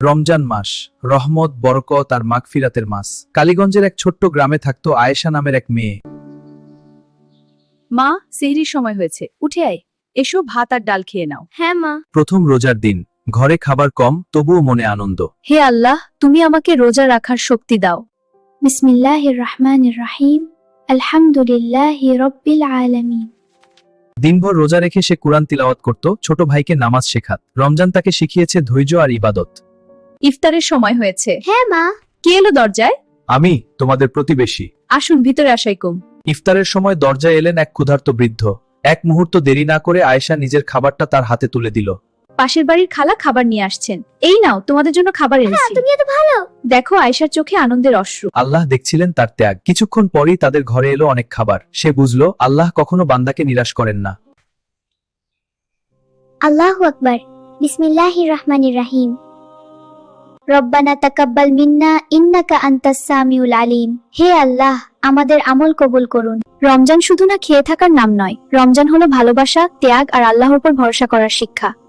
রমজান মাস রহমত, বরকত আর মাগফিরাতের মাস। কালীগঞ্জের এক ছোট্ট গ্রামে থাকতো আয়েশা নামের এক মেয়ে। মা, সেহরির সময় হয়েছে, উঠে আয়, এসো ভাত আর ডাল খেয়ে নাও। হ্যাঁ মা। প্রথম রোজার দিন, ঘরে খাবার কম, তবুও মনে আনন্দ। হে আল্লাহ, তুমি আমাকে রোজা রাখার শক্তি দাও। বিসমিল্লাহির রহমানির রহিম। আলহামদুলিল্লাহি রাব্বিল আলামিন। দিনভর রোজা রেখে সে কুরআন তিলাওয়াত করত, ছোট ভাইকে নামাজ শেখাত। রমজান তাকে শিখিয়েছে ধৈর্য আর ইবাদত। ইফতারের সময় হয়েছে। হ্যাঁ মা। কে এলো দরজায়? আমি, তোমাদের প্রতিবেশী। আসুন, ভিতরে আসাই কম। ইফতারের সময় দরজায় এলেন এক ক্ষুধার্ত বৃদ্ধ। এক মুহূর্ত দেরি না করে আয়েশা নিজের খাবারটা তার হাতে তুলে দিল। পাশের বাড়ির খালা খাবার নিয়ে আসছেন, এই নাও, তোমাদের জন্য খাবার এনেছি। তুমি এত ভালো। দেখো, আয়েশার চোখে আনন্দের অশ্রু। আল্লাহ দেখছিলেন তার ত্যাগ। কিছুক্ষণ পরই তাদের ঘরে এলো অনেক খাবার। সে বুঝলো আল্লাহ কখনো বান্দাকে নিরাশ করেন না। আল্লাহু আকবার। বিসমিল্লাহির রহমানির রহিম। রব্বানা তাকাব্বাল মিন্না ইন্নাকা আনতাস সামিউল আলিম। হে আল্লাহ, আমাদের আমল কবুল করুন। রমজান শুধু না খেয়ে থাকার নাম নয়, রমজান হলো ভালোবাসা, ত্যাগ আর আল্লাহর উপর ভরসা করার শিক্ষা।